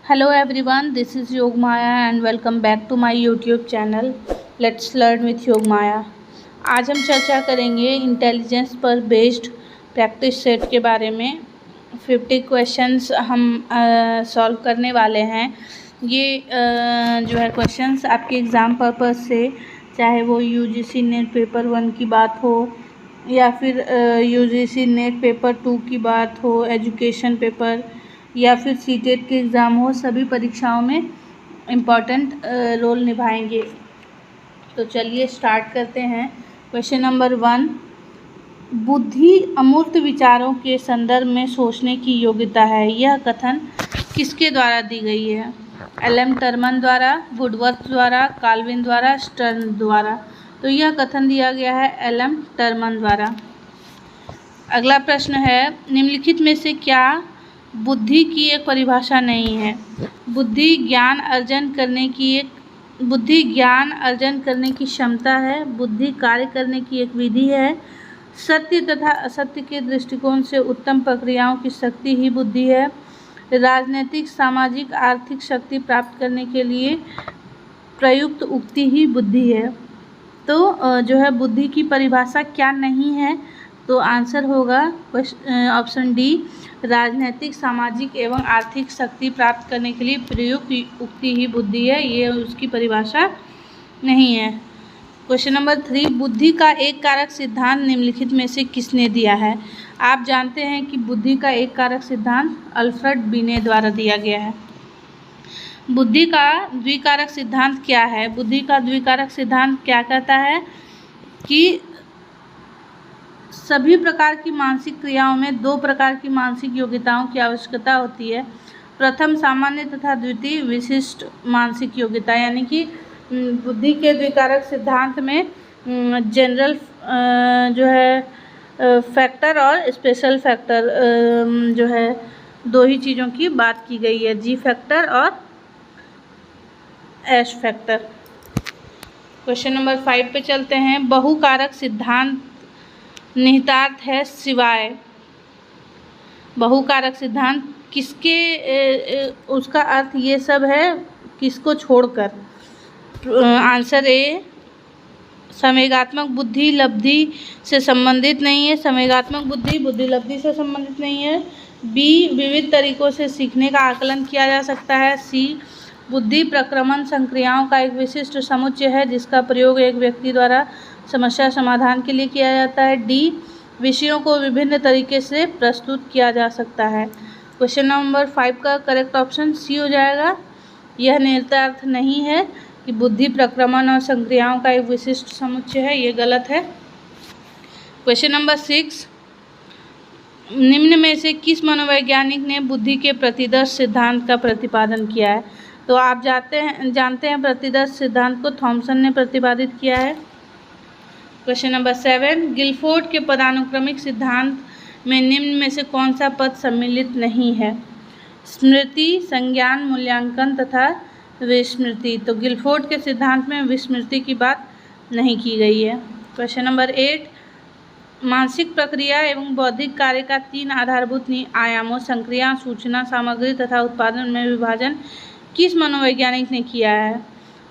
Hello everyone, this is Yogmaya and welcome back to my YouTube channel. Let's learn with Yogmaya. आज हम चर्चा करेंगे intelligence पर based practice set के बारे में। 50 क्वेश्चंस हम सॉल्व करने वाले हैं। ये जो है क्वेश्चंस आपके एग्ज़ाम पर्पस से, चाहे वो यूजीसी नेट पेपर 1 की बात हो या फिर यूजीसी नेट पेपर 2 की बात हो, एजुकेशन पेपर या फिर सीटेट के एग्ज़ाम हो, सभी परीक्षाओं में इम्पॉर्टेंट रोल निभाएंगे। तो चलिए स्टार्ट करते हैं। क्वेश्चन नंबर 1, बुद्धि अमूर्त विचारों के संदर्भ में सोचने की योग्यता है, यह कथन किसके द्वारा दी गई है? एल.एम. टर्मन द्वारा, वुडवर्थ द्वारा, काल्विन द्वारा, स्टर्न द्वारा। तो यह कथन दिया गया है एल.एम. टर्मन द्वारा। अगला प्रश्न है, निम्नलिखित में से क्या बुद्धि की एक परिभाषा नहीं है? बुद्धि ज्ञान अर्जन करने की क्षमता है। बुद्धि कार्य करने की एक विधि है। सत्य तथा असत्य के दृष्टिकोण से उत्तम प्रक्रियाओं की शक्ति ही बुद्धि है। राजनीतिक, सामाजिक, आर्थिक शक्ति प्राप्त करने के लिए प्रयुक्त उक्ति ही बुद्धि है। तो जो है बुद्धि की परिभाषा क्या नहीं है? तो आंसर होगा ऑप्शन डी, राजनीतिक, सामाजिक एवं आर्थिक शक्ति प्राप्त करने के लिए प्रयुक्त उक्ति ही बुद्धि है, ये उसकी परिभाषा नहीं है। क्वेश्चन नंबर 3, बुद्धि का एक कारक सिद्धांत निम्नलिखित में से किसने दिया है? आप जानते हैं कि बुद्धि का एक कारक सिद्धांत अल्फ्रेड बिने द्वारा दिया गया है। बुद्धि का द्विकारक सिद्धांत क्या है? बुद्धि का द्विकारक सिद्धांत क्या कहता है कि सभी प्रकार की मानसिक क्रियाओं में 2 प्रकार की मानसिक योग्यताओं की आवश्यकता होती है। प्रथम सामान्य तथा द्वितीय विशिष्ट मानसिक योग्यता। यानी कि बुद्धि के द्विकारक सिद्धांत में जनरल जो है फैक्टर और स्पेशल फैक्टर जो है 2 ही चीज़ों की बात की गई है, जी फैक्टर और एच फैक्टर। क्वेश्चन नंबर 5 पे चलते हैं। बहुकारक सिद्धांत निहितार्थ है सिवाय। बहुकारक सिद्धांत किसके उसका अर्थ ये सब है, किसको छोड़कर? आंसर ए, संवेगात्मक बुद्धि लब्धि से संबंधित नहीं है। संवेगात्मक बुद्धि बुद्धि लब्धि से संबंधित नहीं है। बी, विविध तरीकों से सीखने का आकलन किया जा सकता है। सी, बुद्धि प्रक्रमण संक्रियाओं का एक विशिष्ट समुच्चय है जिसका प्रयोग एक व्यक्ति द्वारा समस्या समाधान के लिए किया जाता है। डी, विषयों को विभिन्न तरीके से प्रस्तुत किया जा सकता है। क्वेश्चन नंबर 5 का करेक्ट ऑप्शन सी हो जाएगा। यह निहितार्थ नहीं है कि बुद्धि प्रक्रमण और संक्रियाओं का एक विशिष्ट समुच्चय है, ये गलत है। क्वेश्चन नंबर 6, निम्न में से किस मनोवैज्ञानिक ने बुद्धि के प्रतिदर्श सिद्धांत का प्रतिपादन किया है? तो आप जानते हैं प्रतिदर्श सिद्धांत को थॉमसन ने प्रतिपादित किया है। क्वेश्चन नंबर 7, गिलफोर्ड के पदानुक्रमिक सिद्धांत में निम्न में से कौन सा पद सम्मिलित नहीं है? स्मृति, संज्ञान, मूल्यांकन तथा विस्मृति। तो गिलफोर्ड के सिद्धांत में विस्मृति की बात नहीं की गई है। क्वेश्चन नंबर 8, मानसिक प्रक्रिया एवं बौद्धिक कार्य का 3 आधारभूत आयामों संक्रिया, सूचना सामग्री तथा उत्पादन में विभाजन किस मनोवैज्ञानिक ने किया है?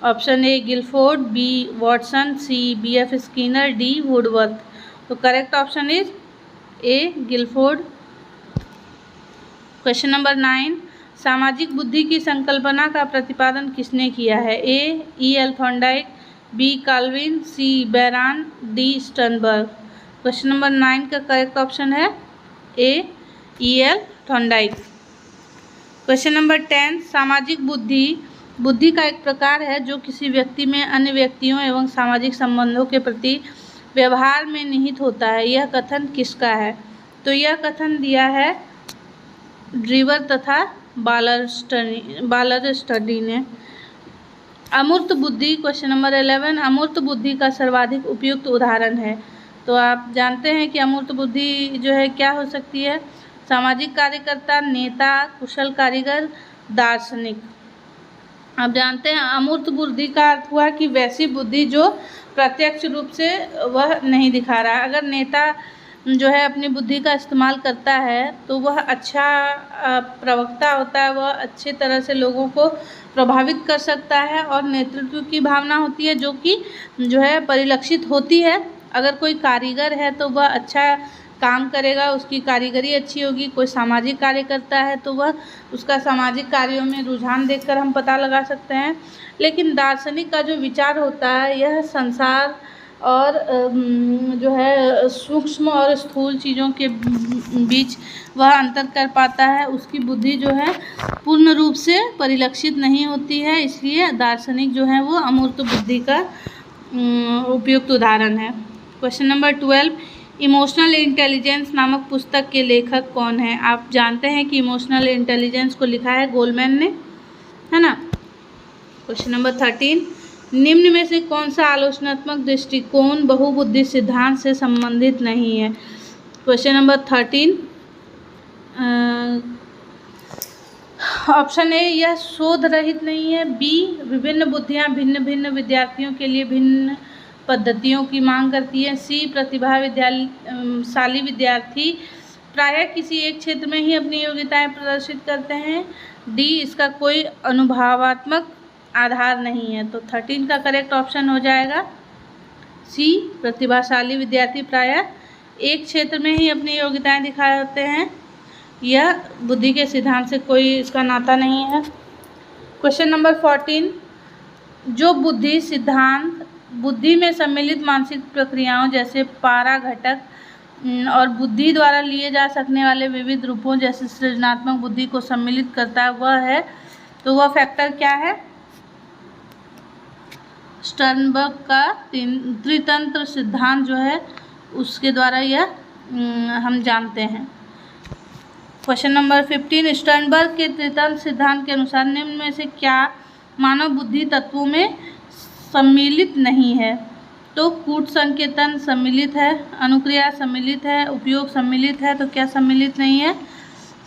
Option A Guilford, B Watson, C B F. Skinner, D Woodworth. तो correct option is A Guilford. Question number 9, सामाजिक बुद्धि की संकल्पना का प्रतिपादन किसने किया है? ए ई.एल. थॉर्नडाइक, बी काल्विन, सी बेरान, डी स्टर्नबर्ग। क्वेश्चन नंबर 9 का करेक्ट ऑप्शन है ए ई.एल. थॉर्नडाइक। क्वेश्चन नंबर 10, सामाजिक बुद्धि का एक प्रकार है जो किसी व्यक्ति में अन्य व्यक्तियों एवं सामाजिक संबंधों के प्रति व्यवहार में निहित होता है, यह कथन किसका है? तो यह कथन दिया है ड्रीवर तथा बालर स्टडी ने। अमूर्त बुद्धि, क्वेश्चन नंबर 11, अमूर्त बुद्धि का सर्वाधिक उपयुक्त उदाहरण है। तो आप जानते हैं कि अमूर्त बुद्धि जो है क्या हो सकती है? सामाजिक कार्यकर्ता, नेता, कुशल कारीगर, दार्शनिक। आप जानते हैं अमूर्त बुद्धि का अर्थ हुआ कि वैसी बुद्धि जो प्रत्यक्ष रूप से वह नहीं दिखा रहा है। अगर नेता जो है अपनी बुद्धि का इस्तेमाल करता है तो वह अच्छा प्रवक्ता होता है, वह अच्छे तरह से लोगों को प्रभावित कर सकता है और नेतृत्व की भावना होती है जो कि जो है परिलक्षित होती है। अगर कोई कारीगर है तो वह अच्छा काम करेगा, उसकी कारीगरी अच्छी होगी। कोई सामाजिक कार्य करता है तो वह उसका सामाजिक कार्यों में रुझान देखकर हम पता लगा सकते हैं। लेकिन दार्शनिक का जो विचार होता है यह संसार और जो है सूक्ष्म और स्थूल चीज़ों के बीच वह अंतर कर पाता है। उसकी बुद्धि जो है पूर्ण रूप से परिलक्षित नहीं होती है, इसलिए दार्शनिक जो है वो अमूर्त बुद्धि का उपयुक्त उदाहरण है। क्वेश्चन नंबर 12, इमोशनल इंटेलिजेंस नामक पुस्तक के लेखक कौन है? आप जानते हैं कि इमोशनल इंटेलिजेंस को लिखा है गोलमैन ने, है ना। क्वेश्चन नंबर 13, निम्न में से कौन सा आलोचनात्मक दृष्टिकोण बहुबुद्धि सिद्धांत से संबंधित नहीं है? क्वेश्चन नंबर 13, ऑप्शन ए यह शोध रहित नहीं है। बी, विभिन्न बुद्धियां भिन्न भिन्न विद्यार्थियों के लिए भिन्न पद्धतियों की मांग करती है। सी, प्रतिभाशाली विद्यार्थी प्रायः किसी एक क्षेत्र में ही अपनी योग्यताएं प्रदर्शित करते हैं। डी, इसका कोई अनुभवात्मक आधार नहीं है। तो 13 का करेक्ट ऑप्शन हो जाएगा सी, प्रतिभाशाली विद्यार्थी प्रायः एक क्षेत्र में ही अपनी योग्यताएं दिखाए होते हैं। यह बुद्धि के सिद्धांत से कोई इसका नाता नहीं है। क्वेश्चन नंबर 14, जो बुद्धि सिद्धांत बुद्धि में सम्मिलित मानसिक प्रक्रियाओं जैसे पारा घटक और बुद्धि द्वारा लिए जा सकने वाले विविध रूपों जैसे सृजनात्मक बुद्धि को सम्मिलित करता है वह है, तो वह फैक्टर क्या है? स्टर्नबर्ग का त्रितंत्र सिद्धांत जो है उसके द्वारा यह हम जानते हैं। क्वेश्चन नंबर 15, स्टर्नबर्ग के त्रितंत्र सिद्धांत के अनुसार निम्न में से क्या मानव बुद्धि तत्वों में सम्मिलित नहीं है? तो कूट संकेतन सम्मिलित है, अनुक्रिया सम्मिलित है, उपयोग सम्मिलित है, तो क्या सम्मिलित नहीं है?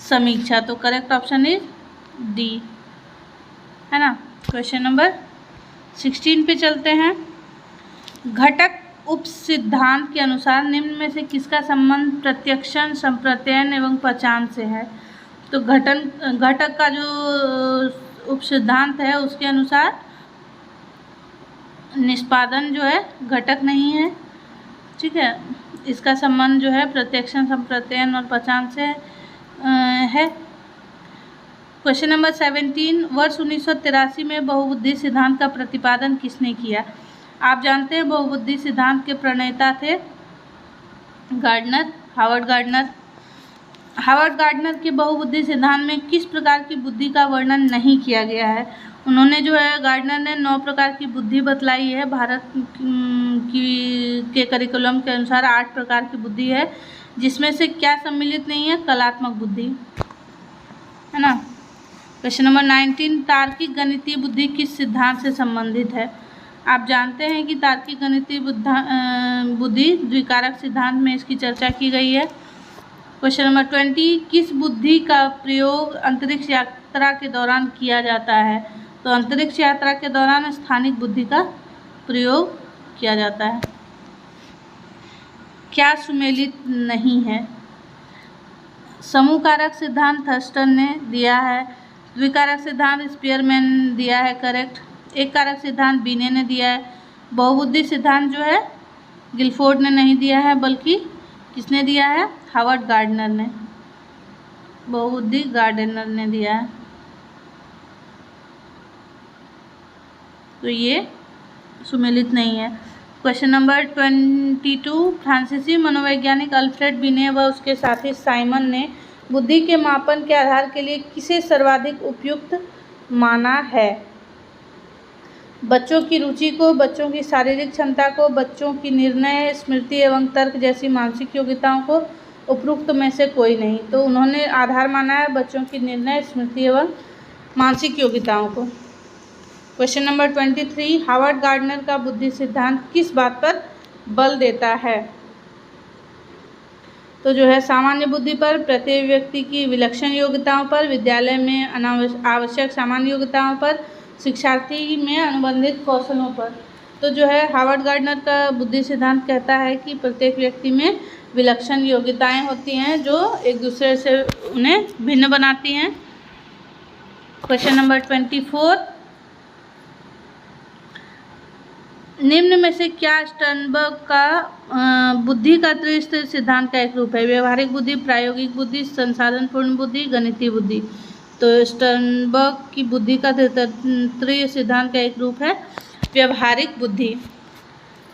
समीक्षा। तो करेक्ट ऑप्शन इज डी, है ना। क्वेश्चन नंबर 16 पे चलते हैं। घटक उप सिद्धांत के अनुसार निम्न में से किसका संबंध प्रत्यक्षण, संप्रत्ययन एवं पहचान से है? तो घटक का जो उप सिद्धांत है उसके अनुसार निष्पादन जो है घटक नहीं है, ठीक है। इसका संबंध जो है प्रत्यक्षण, संप्रत्ययन और पहचान से है। क्वेश्चन नंबर 17, वर्ष 1983 में बहुबुद्धि सिद्धांत का प्रतिपादन किसने किया? आप जानते हैं बहुबुद्धि सिद्धांत के प्रणेता थे हावर्ड गार्डनर। हावर्ड गार्डनर के बहुबुद्धि सिद्धांत में किस प्रकार की बुद्धि का वर्णन नहीं किया गया है? उन्होंने जो है गार्डनर ने 9 प्रकार की बुद्धि बतलाई है। भारत के करिकुलम के अनुसार 8 प्रकार की बुद्धि है, जिसमें से क्या सम्मिलित नहीं है? कलात्मक बुद्धि, है ना। क्वेश्चन नंबर 19, तार्किक गणितीय बुद्धि किस सिद्धांत से संबंधित है? आप जानते हैं कि तार्किक गणितीय बुद्धि द्विकारक सिद्धांत में इसकी चर्चा की गई है। क्वेश्चन नंबर 20, किस बुद्धि का प्रयोग अंतरिक्ष यात्रा के दौरान किया जाता है? तो अंतरिक्ष यात्रा के दौरान स्थानिक बुद्धि का प्रयोग किया जाता है। क्या सुमेलित नहीं है? समूह कारक सिद्धांत थर्स्टन ने दिया है, द्विकारक सिद्धांत स्पीयरमैन दिया है करेक्ट, एक कारक सिद्धांत बीने ने दिया है, बहुबुद्धि सिद्धांत जो है गिलफोर्ड ने नहीं दिया है बल्कि किसने दिया है? हावर्ड गार्डनर ने, बहुबुद्धि गार्डनर ने दिया है। तो ये सुमेलित नहीं है। क्वेश्चन नंबर 22, फ्रांसीसी मनोवैज्ञानिक अल्फ्रेड बीने व उसके साथी साइमन ने बुद्धि के मापन के आधार के लिए किसे सर्वाधिक उपयुक्त माना है? बच्चों की रुचि को, बच्चों की शारीरिक क्षमता को, बच्चों की निर्णय, स्मृति एवं तर्क जैसी मानसिक योग्यताओं को? उपरोक्त में से कोई नहीं। तो उन्होंने आधार माना है बच्चों की निर्णय, स्मृति एवं मानसिक योग्यताओं को। क्वेश्चन नंबर 23, हावर्ड गार्डनर का बुद्धि सिद्धांत किस बात पर बल देता है? तो जो है सामान्य बुद्धि पर, प्रत्येक व्यक्ति की विलक्षण योग्यताओं पर, विद्यालय में आवश्यक सामान्य योग्यताओं पर, शिक्षार्थी में अनुबंधित कौशलों पर। तो जो है हावर्ड गार्डनर का बुद्धि सिद्धांत कहता है कि प्रत्येक व्यक्ति में विलक्षण योग्यताएं होती हैं जो एक दूसरे से उन्हें भिन्न बनाती हैं। क्वेश्चन नंबर 24, निम्न में से क्या स्टर्नबर्ग का बुद्धि का त्रिस्तरीय सिद्धांत का एक रूप है? व्यवहारिक बुद्धि, प्रायोगिक बुद्धि, संसाधनपूर्ण बुद्धि, गणितीय बुद्धि। तो स्टर्नबर्ग की बुद्धि का त्रिस्तरीय सिद्धांत का एक रूप है व्यवहारिक बुद्धि।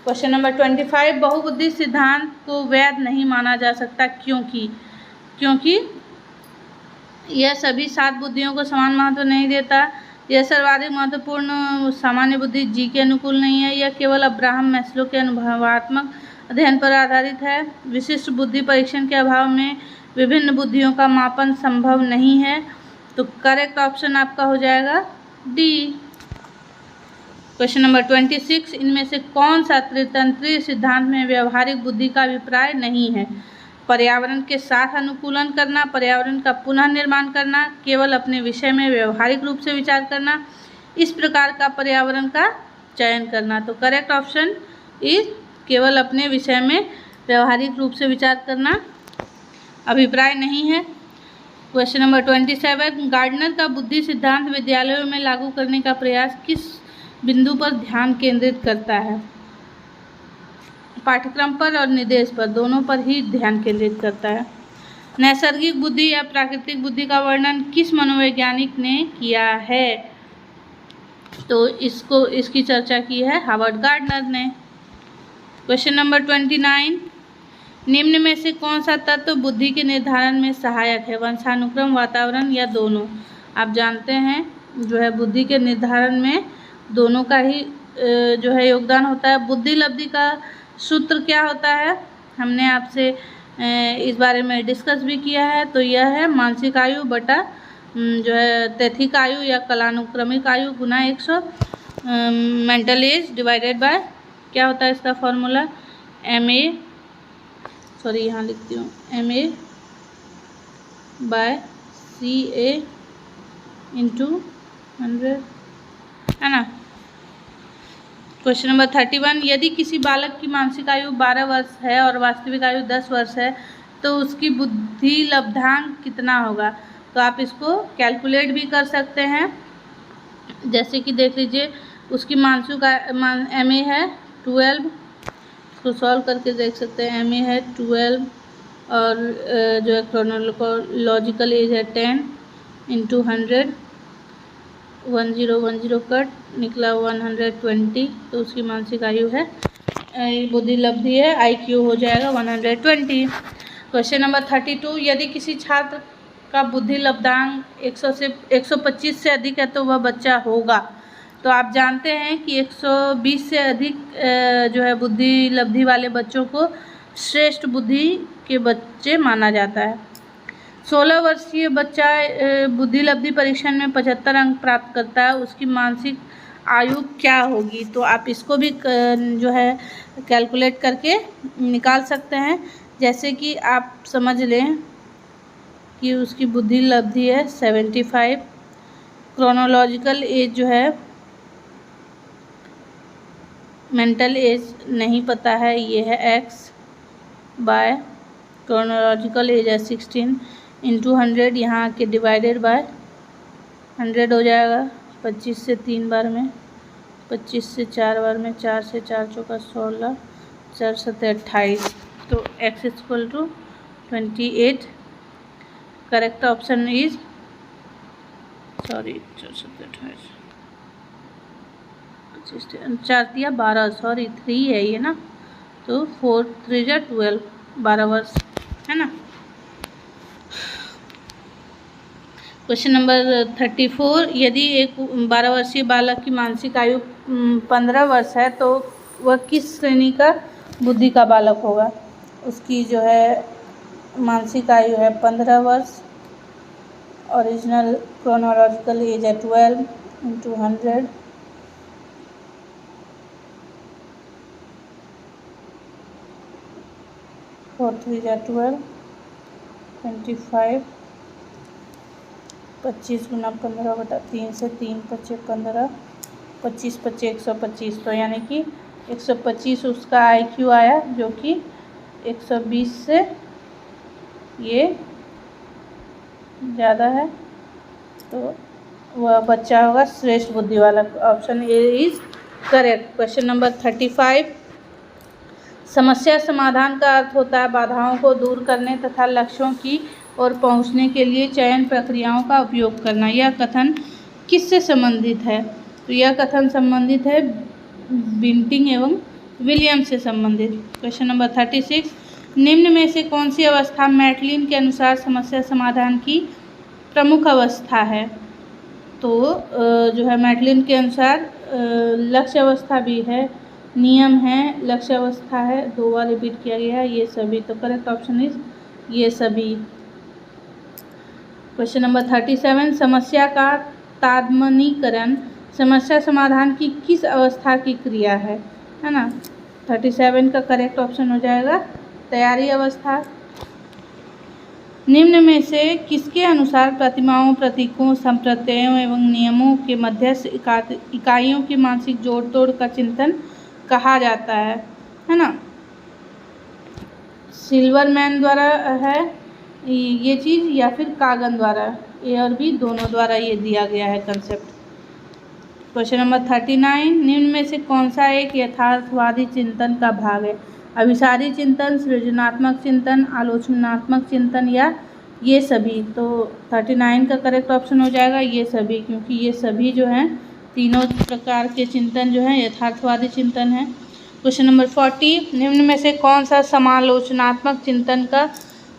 क्वेश्चन नंबर 25, बहुबुद्धि सिद्धांत को वैध नहीं माना जा सकता क्योंकि यह सभी 7 बुद्धियों को समान महत्व नहीं देता, यह सर्वाधिक महत्वपूर्ण सामान्य बुद्धि जी के अनुकूल नहीं है, यह केवल अब्राहम मैस्लो के अनुभवात्मक अध्ययन पर आधारित है, विशिष्ट बुद्धि परीक्षण के अभाव में विभिन्न बुद्धियों का मापन संभव नहीं है। तो करेक्ट ऑप्शन आपका हो जाएगा डी। क्वेश्चन नंबर 26, इनमें से कौन सा त्रितंत्रीय सिद्धांत में व्यवहारिक बुद्धि का अभिप्राय नहीं है? पर्यावरण के साथ अनुकूलन करना, पर्यावरण का पुनः निर्माण करना, केवल अपने विषय में व्यवहारिक रूप से विचार करना, इस प्रकार का पर्यावरण का चयन करना। तो करेक्ट ऑप्शन इज केवल अपने विषय में व्यवहारिक रूप से विचार करना अभिप्राय नहीं है। क्वेश्चन नंबर 27, गार्डनर का बुद्धि सिद्धांत विद्यालयों में लागू करने का प्रयास किस बिंदु पर ध्यान केंद्रित करता है? पाठ्यक्रम पर और निर्देश पर, दोनों पर ही ध्यान केंद्रित करता है। नैसर्गिक बुद्धि या प्राकृतिक बुद्धि का वर्णन किस मनोवैज्ञानिक ने किया है? तो इसकी चर्चा की है हावर्ड गार्डनर ने। क्वेश्चन नंबर 29, निम्न में से कौन सा तत्व बुद्धि के निर्धारण में सहायक है? वंशानुक्रम, वातावरण या दोनों? आप जानते हैं जो है बुद्धि के निर्धारण में दोनों का ही जो है योगदान होता है। बुद्धि लब्धि का सूत्र क्या होता है? हमने आपसे इस बारे में डिस्कस भी किया है। तो यह है मानसिक आयु बटा जो है तैथिक आयु या कालानुक्रमिक आयु गुना 100 मेंटल एज डिवाइडेड बाय क्या होता है इसका फॉर्मूला? यहाँ लिखती हूँ MA बाय CA इंटू 100, है ना। क्वेश्चन नंबर 31, यदि किसी बालक की मानसिक आयु 12 वर्ष है और वास्तविक आयु 10 वर्ष है तो उसकी बुद्धि लब्धांक कितना होगा? तो आप इसको कैलकुलेट भी कर सकते हैं। जैसे कि देख लीजिए उसकी मानसिक MA है 12, इसको सॉल्व करके देख सकते हैं। MA है 12 और जो है क्रोनोलॉजिकल एज है 10 इंटू 100, 1010 कट निकला 120, तो उसकी मानसिक आयु है बुद्धि लब्धि है IQ हो जाएगा 120। क्वेश्चन नंबर 32, यदि किसी छात्र का बुद्धि लब्धांक 125 से अधिक है तो वह बच्चा होगा। तो आप जानते हैं कि 120 से अधिक जो है बुद्धि लब्धि वाले बच्चों को श्रेष्ठ बुद्धि के बच्चे माना जाता है। 16 वर्षीय बच्चा बुद्धि लब्धि परीक्षण में 75 अंक प्राप्त करता है, उसकी मानसिक आयु क्या होगी? तो आप इसको भी जो है कैलकुलेट करके निकाल सकते हैं। जैसे कि आप समझ लें कि उसकी बुद्धि लब्धि है 75, क्रोनोलॉजिकल एज जो है मेंटल एज नहीं पता है, ये है X बाय क्रोनोलॉजिकल एज है 16 इंटू 100, यहाँ के डिवाइडेड बाय 100 हो जाएगा। 25 से 3 बार में, 25 से 4 बार में, 4 से 4 चौका 16, 4 7 28, तो X equal to 28। Correct option is 4 7 28, 4 3 12, 3 है ये ना, तो 4 3 12, 12 वर्ष है ना। क्वेश्चन नंबर 34, यदि एक 12 वर्षीय बालक की मानसिक आयु 15 वर्ष है तो वह किस श्रेणी का बुद्धि का बालक होगा? उसकी जो है मानसिक आयु है 15 वर्ष, ओरिजिनल क्रोनोलॉजिकल एज है 12 इंटू 100, 4 3 12, 25, 25 गुना 15 बटा 3 से 3 25 15, 25 25 125, तो यानी कि 125 उसका IQ आया, जो कि 120 से ये ज़्यादा है, तो वह बच्चा होगा श्रेष्ठ बुद्धि वाला। Option A is correct. Question number 35, समस्या समाधान का अर्थ होता है बाधाओं को दूर करने तथा लक्ष्यों की ओर पहुंचने के लिए चयन प्रक्रियाओं का उपयोग करना। यह कथन किससे संबंधित है? तो यह कथन संबंधित है बिंटिंग एवं विलियम से संबंधित। क्वेश्चन नंबर 36, निम्न में से कौन सी अवस्था मैटलिन के अनुसार समस्या समाधान की प्रमुख अवस्था है? तो जो है मैटलिन के अनुसार लक्ष्य अवस्था भी है, नियम है, लक्ष्य अवस्था है, 2 बार रिपीट किया गया है, ये सभी। तो करेक्ट ऑप्शन इज ये सभी। क्वेश्चन नंबर 37, समस्या का तादात्म्यीकरण समस्या समाधान की किस अवस्था की क्रिया है ना? 37 का करेक्ट ऑप्शन हो जाएगा तैयारी अवस्था। निम्न में से किसके अनुसार प्रतिमाओं, प्रतीकों, संप्रत्ययों एवं नियमों के मध्यस्थ इकाइयों की मानसिक जोड़ तोड़ का चिंतन कहा जाता है ना? सिल्वरमैन द्वारा है ये चीज़ या फिर कागन द्वारा? ए और बी दोनों द्वारा ये दिया गया है कंसेप्ट। क्वेश्चन नंबर 39, निम्न में से कौन सा एक यथार्थवादी चिंतन का भाग है? अभिसारी चिंतन, सृजनात्मक चिंतन, आलोचनात्मक चिंतन या ये सभी? तो 39 का करेक्ट ऑप्शन हो जाएगा ये सभी, क्योंकि ये सभी जो हैं तीनों प्रकार के चिंतन जो हैं यथार्थवादी चिंतन है। क्वेश्चन नंबर 40, निम्न में से कौन सा समालोचनात्मक चिंतन का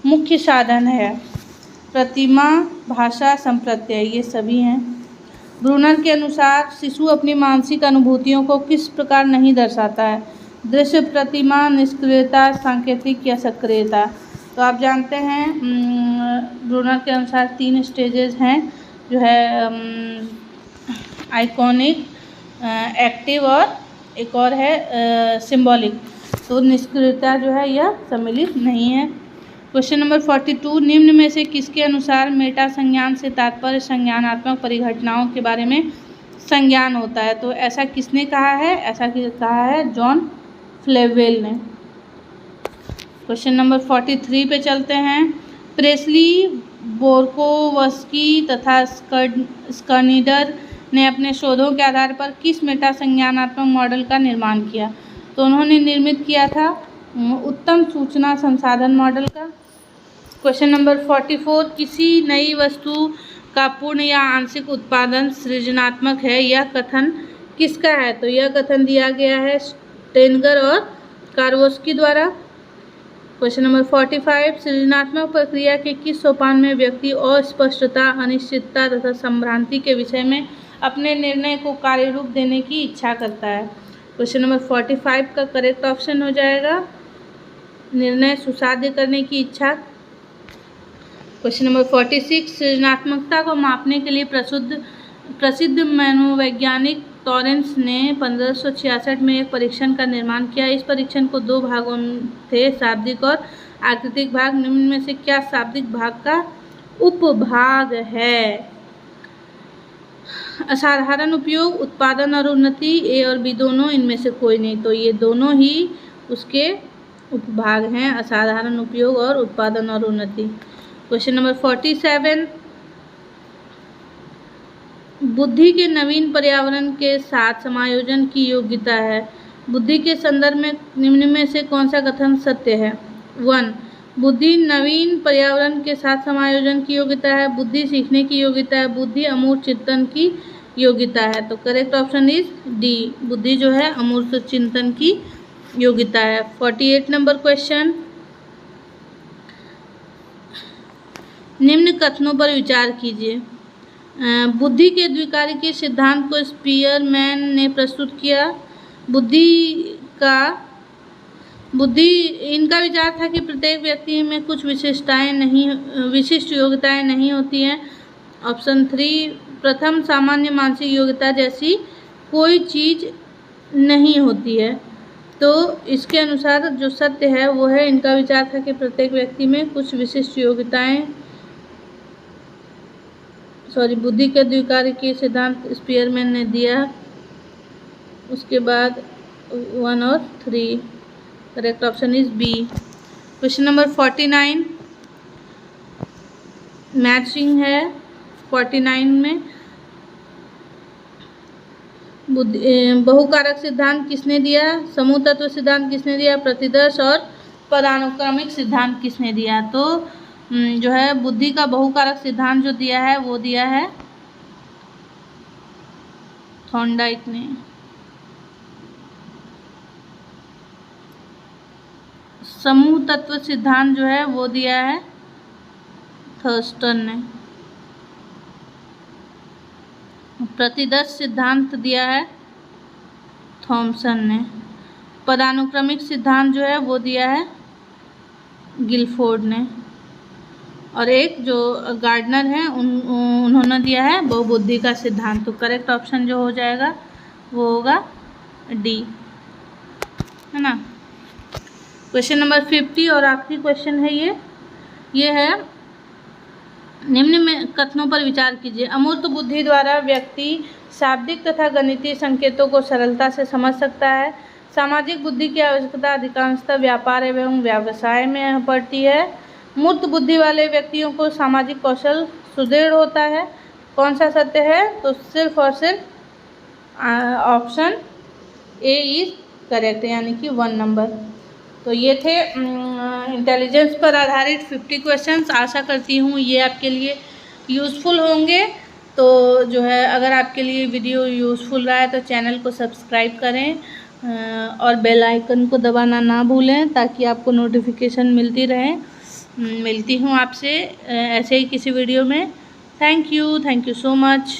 मुख्य साधन है? प्रतिमा, भाषा, संप्रत्यय, ये सभी हैं। ब्रूनर के अनुसार शिशु अपनी मानसिक अनुभूतियों को किस प्रकार नहीं दर्शाता है? दृश्य, प्रतिमा, निष्क्रियता, सांकेतिक या सक्रियता? तो आप जानते हैं ब्रूनर के अनुसार 3 स्टेजेस हैं जो है आइकॉनिक, एक्टिव और एक और है सिंबॉलिक। तो निष्क्रियता जो है यह सम्मिलित नहीं है। क्वेश्चन नंबर 42, निम्न में से किसके अनुसार मेटा संज्ञान से तात्पर्य संज्ञानात्मक परिघटनाओं के बारे में संज्ञान होता है? तो ऐसा किसने कहा है? ऐसा कहा है जॉन फ्लेवेल ने। क्वेश्चन नंबर 43 पे चलते हैं। प्रेस्ली, बोरकोवस्की तथा स्कर्निडर ने अपने शोधों के आधार पर किस मेटा संज्ञानात्मक मॉडल का निर्माण किया? तो उन्होंने निर्मित किया था उत्तम सूचना संसाधन मॉडल का। क्वेश्चन नंबर 44, किसी नई वस्तु का पूर्ण या आंशिक उत्पादन सृजनात्मक है, यह कथन किसका है? तो यह कथन दिया गया है स्टेनगर और कार्वोस्की द्वारा। क्वेश्चन नंबर 45, सृजनात्मक प्रक्रिया के किस सोपान में व्यक्ति अस्पष्टता, अनिश्चितता तथा संभ्रांति के विषय में अपने निर्णय को कार्य रूप देने की इच्छा करता है? क्वेश्चन नंबर 45 का करेक्ट ऑप्शन हो जाएगा निर्णय सुसाध्य करने की इच्छा। क्वेश्चन नंबर 46, सृजनात्मकता को मापने के लिए प्रसिद्ध मनोवैज्ञानिक टॉरेंस ने 1566 में एक परीक्षण का निर्माण किया। इस परीक्षण को 2 भागों थे, शाब्दिक और आकृतिक भाग। निम्न में से क्या शाब्दिक भाग का उपभाग है? असाधारण उपयोग, उत्पादन और उन्नति, ए और बी दोनों, इनमें से कोई नहीं। तो ये दोनों ही उसके उपभाग हैं, असाधारण उपयोग और उत्पादन और उन्नति। क्वेश्चन नंबर 47, बुद्धि के नवीन पर्यावरण के साथ समायोजन की योग्यता है। बुद्धि के संदर्भ में निम्न में से कौन सा कथन सत्य है? 1, बुद्धि नवीन पर्यावरण के साथ समायोजन की योग्यता है। बुद्धि सीखने की योग्यता है। बुद्धि अमूर्त चिंतन की योग्यता है। तो करेक्ट ऑप्शन इज डी, बुद्धि जो है अमूर्त चिंतन की योग्यता है। 48 नंबर क्वेश्चन, निम्न कथनों पर विचार कीजिए। बुद्धि के द्विकार्य के सिद्धांत को स्पीयरमैन ने प्रस्तुत किया। इनका विचार था कि प्रत्येक व्यक्ति में कुछ विशिष्ट योग्यताएं नहीं होती हैं। ऑप्शन 3, प्रथम सामान्य मानसिक योग्यता जैसी कोई चीज़ नहीं होती है। तो इसके अनुसार जो सत्य है वो है, इनका विचार था कि प्रत्येक व्यक्ति में कुछ विशिष्ट योग्यताएं, बुद्धि के द्विकार्य के सिद्धांत स्पीयरमैन ने दिया उसके बाद 1 और 3। Correct option is B. Question number 49 matching है। 49 में बहुकारक सिद्धांत किसने दिया, समूह तत्व सिद्धांत किसने दिया, प्रतिदर्श और पदानुक्रमिक सिद्धांत किसने दिया। तो जो है बुद्धि का बहुकारक सिद्धांत जो दिया है वो दिया है थॉर्नडाइक ने। समूह तत्व सिद्धांत जो है वो दिया है थर्स्टन ने। प्रतिदर्श सिद्धांत दिया है थॉमसन ने। पदानुक्रमिक सिद्धांत जो है वो दिया है गिलफोर्ड ने। और एक जो गार्डनर हैं उन्होंने दिया है बहुबुद्धि का सिद्धांत। तो करेक्ट ऑप्शन जो हो जाएगा वो होगा डी, है ना। क्वेश्चन नंबर 50 और आखिरी क्वेश्चन है ये है निम्न में कथनों पर विचार कीजिए। अमूर्त बुद्धि द्वारा व्यक्ति शाब्दिक तथा गणितीय संकेतों को सरलता से समझ सकता है। सामाजिक बुद्धि की आवश्यकता अधिकांशतः व्यापार एवं व्यवसाय में पड़ती है। मूर्त बुद्धि वाले व्यक्तियों को सामाजिक कौशल सुदृढ़ होता है। कौन सा सत्य है, तो सिर्फ और सिर्फ ऑप्शन ए इज करेक्ट, यानी कि 1 नंबर। तो ये थे इंटेलिजेंस पर आधारित 50 क्वेश्चंस। आशा करती हूँ ये आपके लिए यूज़फुल होंगे। तो जो है अगर आपके लिए वीडियो यूज़फुल रहा है तो चैनल को सब्सक्राइब करें और बेल आइकन को दबाना ना भूलें ताकि आपको नोटिफिकेशन मिलती रहे। मिलती हूँ आपसे ऐसे ही किसी वीडियो में। Thank you so much.